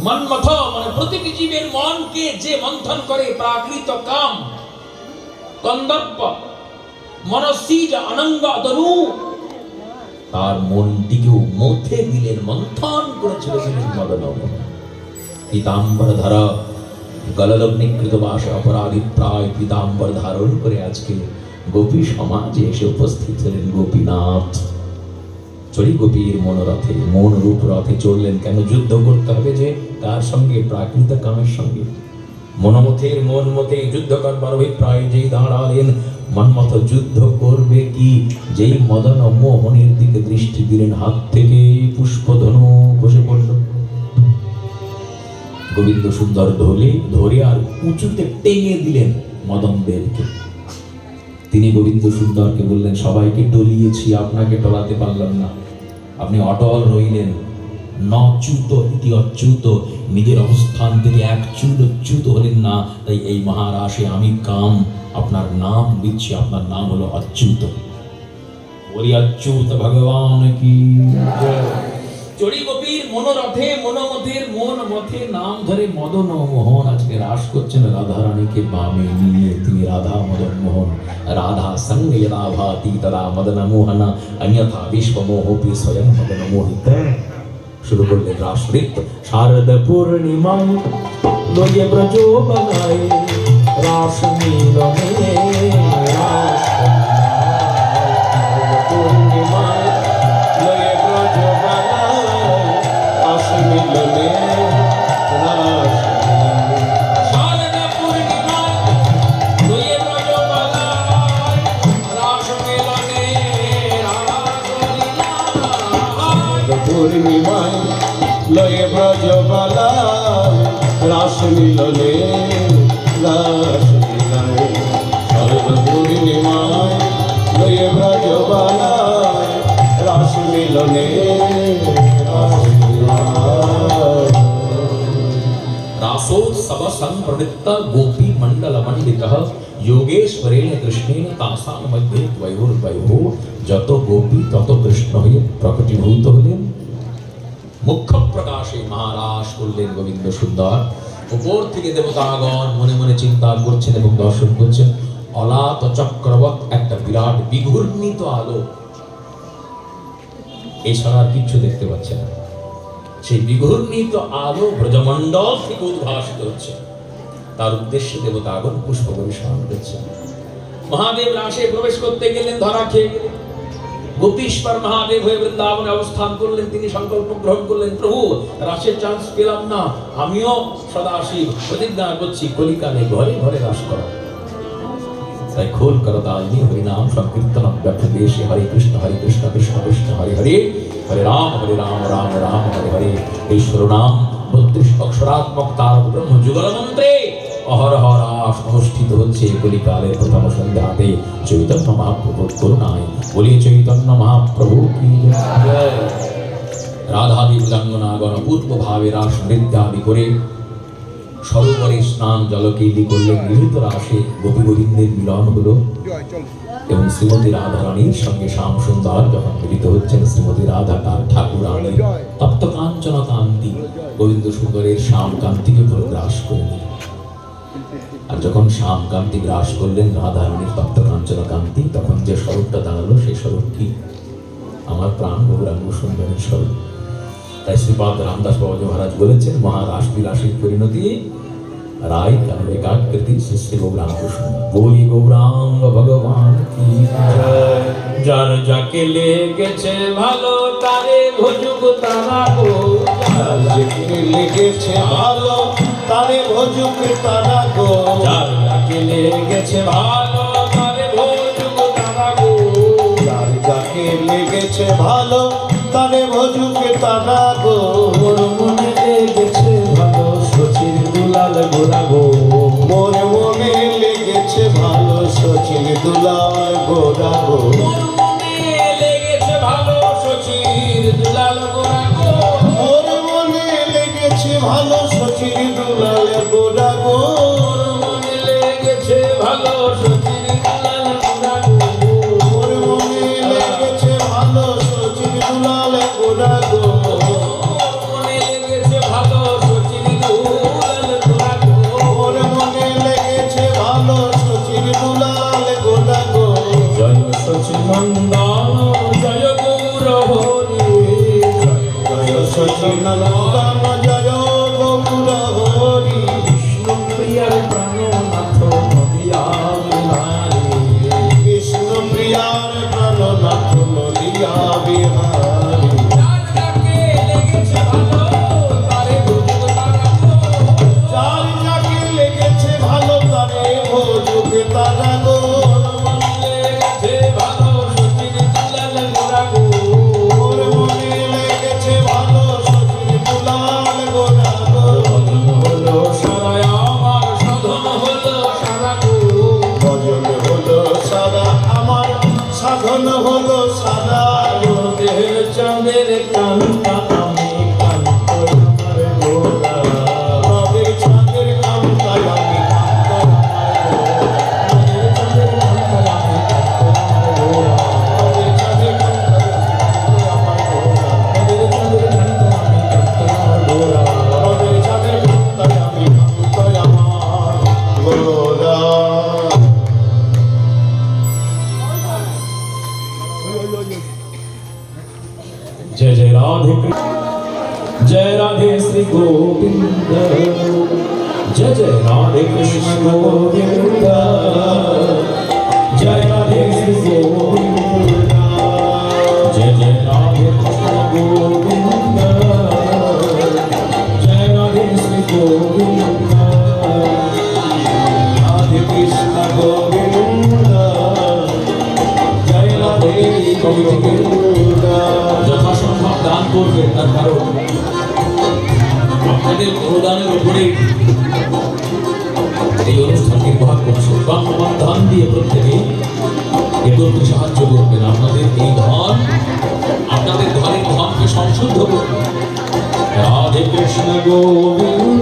মন্মথ মানে প্রতিটি জীবের মনকে যে মন্থন করে প্রাকৃত কাম কন্দর্প মনসীজ অনঙ্গ দনু তার মনটিকেও মথে দিলেন, মন্থন করে ছেড়েছিলেন মদন। পীতাম্বর ধারা গললগ্নিকৃত বাসে অপরাধী প্রায় পীতাম্বর ধারণ করে আজকে গোপী সমাজে এসে উপস্থিত হলেন গোপীনাথ। চড়ি গোপীর মনোরথে মন রূপ রথে চললেন। কেন? যুদ্ধ করতে হবে যে তার সঙ্গে, প্রাকৃত কামের সঙ্গে। মনমথের মন মতে যুদ্ধ করবার অভিপ্রায় যেই দাঁড়ালেন, মন্মথ যুদ্ধ করবে কি? যেই মদন মোহনের দিকে দৃষ্টি দিলেন, হাত থেকে পুষ্পধনু খসে পড়ল। গোবিন্দ সুন্দর ধরে আর উঁচুতে টেঙে দিলেন মদন দেবকে। তিনি গোবিন্দ সুন্দরকে বললেন, সবাইকে টলিয়েছি, আপনাকে টলাতে পারলাম না, আপনি অটল রইলেন। নচ্যুত ইতি অচ্যুত, নিজের অবস্থান থেকে এক চ্যুত হলেন না। তাই এই মহারাশে আমি কাম আপনার নাম দিচ্ছি, আপনার নাম হলো অচ্যুত। বলি অচ্যুত ভগবান কি। চড়ি গোপীর মনোরথে মনোমথের মন মথে নাম ধরে মদন মোহন আজকে রাস করছেন রাধারানীকে বামে নিয়ে। তিনি রাধা মদন মোহন, রাধা সঙ্গে যদা ভাতি তদা মদন মোহনা অন্যথা বিশ্বমোহপি স্বয়ং মদন মোহিত। শুরু করলেন রাস নৃত্য। শারদ পূর্ণিমা লয়ে ব্রজো বনায় রাস মিলনে, পূর্ণিমা লয়ে ব্রজো বনায় রাস মিলনে, রাস শারদ পূর্ণিমা লয়ে ব্রজো বনায় রাস মিলনে, পূর্ণিমায় লয়ে ব্রজ বালায় রাস মিলনে, রাস মিলনে। শরৎ পূর্ণিমায় লয়ে ব্রজ বালায় রাস মিলনে, রাস মিলনে। রাসোৎসব সম্প্রবৃত্ত গোপী মণ্ডল মণ্ডিতঃ যোগেশ্বরেণ কৃষ্ণেন তাসাং মধ্যে দ্বয়োর্দ্বয়োঃ। যত গোপী তত কৃষ্ণ হয়ে প্রকটীভূত হলেন। মুখ্য প্রকাশে মহারাস করলেন গোবিন্দ সুন্দর। উপর থেকে দেবতাগণ মনে মনে চিন্তা করছেন এবং দর্শন করছেন। অলাত চক্রবৎ একটা বিরাট বিঘূর্ণিত আলো, এছাড়া আর কিচ্ছু দেখতে পাচ্ছে না। সেই বিঘূর্ণিত আলো ব্রজমণ্ডল থেকে উদ্ভাসিত হচ্ছে। তার উদ্দেশ্যে দেবতাগণ পুষ্প পরিবেশন করছেন। মহাদেব রাসে প্রবেশ করতে গেলেন, ধরা খেয়ে গেলেন। গোপীশ্বর মহাদেব হয়ে বৃন্দাবনে অবস্থান করলেন। তিনি সংকল্প গ্রহণ করলেন, প্রভু রাসের চান্স পেলাম না, আমিও সদাশিব প্রতিজ্ঞা করছি কলিকালে ঘরে ঘরে রাস করা। তাই খোল করতালি হরিনাম সংকীর্তন দেশে হরে কৃষ্ণ কৃষ্ণ কৃষ্ণ হরে হরে, হরে রাম রাম রাম হরে হরে। এই শিরোনাম 32 অক্ষরাত্মক তারক ব্রহ্ম যুগল মন্ত্রে অহরহ রাস অনুষ্ঠিত হচ্ছে কলিকালের প্রথম সন্ধ্যাতে। চৈতন্য মহাপ্রভুর করুণায় বলি চৈতন্য মহাপ্রভু কি জয়। রাধাদি বিরাঙ্গনাগণ পূর্ব ভাবে রাস নৃত্যাদি করে সরোবরে স্নান জলকেলি করলেন। মিলিত রাসে গোপী গোবিন্দের মিলন হলো এবং শ্রীমতী রাধারানীর সঙ্গে শ্যাম সুন্দর যখন মিলিত হচ্ছেন, শ্রীমতী রাধা তার ঠাকুরানীর তপ্ত কাঞ্চন কান্তি গোবিন্দ সুন্দরের শ্যাম কান্তিকে পুরো গ্রাস করলেন। আর যখন শ্যাম কান্তি গ্রাস করলেন রাধারানীর তপ্ত কাঞ্চন কান্তি, তখন যে স্বরূপটা দাঁড়ালো সেই স্বরূপ কি? আমার প্রাণ গৌরাঙ্গ সুন্দরের স্বরূপ। তাই শ্রীপাদ রামদাস বাবাজি মহারাজ বলেছেন, মহারাস বিলাসীর পরিণতি রায় কারণ একাকৃতি শ্রী গৌরাঙ্গ সুন্দর। বলি গৌরাঙ্গ ভগবান কি জয়। যার যাকে লেগেছে ভালো তারে ভজুক তারা গো, যার যাকে লেগেছে ভালো তারে ভজুক তারা গো, যার যাকে লেগেছে ভালো তারে ভজুক তারা গো, যার যাকে লেগেছে ভালো তারে ভজুক তারা গো। মোর মনে লেগেছে ভালো সচির দুলাল গোরা গো, মোর মনে লেগেছে ভালো সচির দুলাল গোরা গো, মোর মনে লেগেছে ভালো সচির দুলাল গোরা গো, মোর মনে লেগেছে ভালো সচির দুলাল গোরা গো, মোর মনে লেগেছে ভালো সচিন দুলাল গোরা গো। ওর মনে লেগেছে ভালো সচিন দুলাল গোরা গো। মনে লেগেছে ভালো সচিন দুলাল গোরা গো। ওর মনে লেগেছে ভালো সচিন দুলাল গোরা গো। জয় সচিনন্দন জয় গৌর হরি। জয় সচিনন্দন জয় গৌর হরি। বিষ্ণু প্রিয়ার প্রাণনাথ নদিয়া বিহারী। বিষ্ণু প্রিয়ার প্রাণনাথ নদিয়া বিহারী। যার ডাকে লেগেছে ভালো তারে ভোজক তারা গো। যার যাকে লেগেছে ভালো তারে ভোজক তারা গো। মনে লেগেছে ভালো সচিন দুলাল গোরা গো। ওর মনে লেগেছে ভালো সচিন দুলাল গোরা গো। ভজন হলো সারা আমার সাধন হলো সারা গো। ভজন হলো সারা আমার সাধন হলো সারা গো। দেহের চাঁদের কান্তা আমি কান্ত আমার গোরা। রবের ছাদের কান্তায় আমি কান্তায় রবের ছাদের রবের ছাদের কান্তায় আমি কান্তায় আমার গোরা। जय जय राधे जय राधे श्री गोविंद। जय जय राधे कृष्ण गोविंद। जय राधे श्री गोविंद। जय जय राधे कृष्ण गोविंद। जय राधे श्री गोविंद। রাধে কৃষ্ণ গোবিন্দ জয় রাধে গোবিন্দ। যথাসম্ভব দান করবেন, তার কারণ আপনাদের অনুদানের উপরে এই অনুষ্ঠান নির্বাহ করছে। বাংলার ধান দিয়ে প্রত্যেকে এদেরকে সাহায্য করবেন। আপনাদের এই ধন আপনাদের ঘরের ধনকে সংশুদ্ধ করবেন। রাধে কৃষ্ণ গোবিন্দ।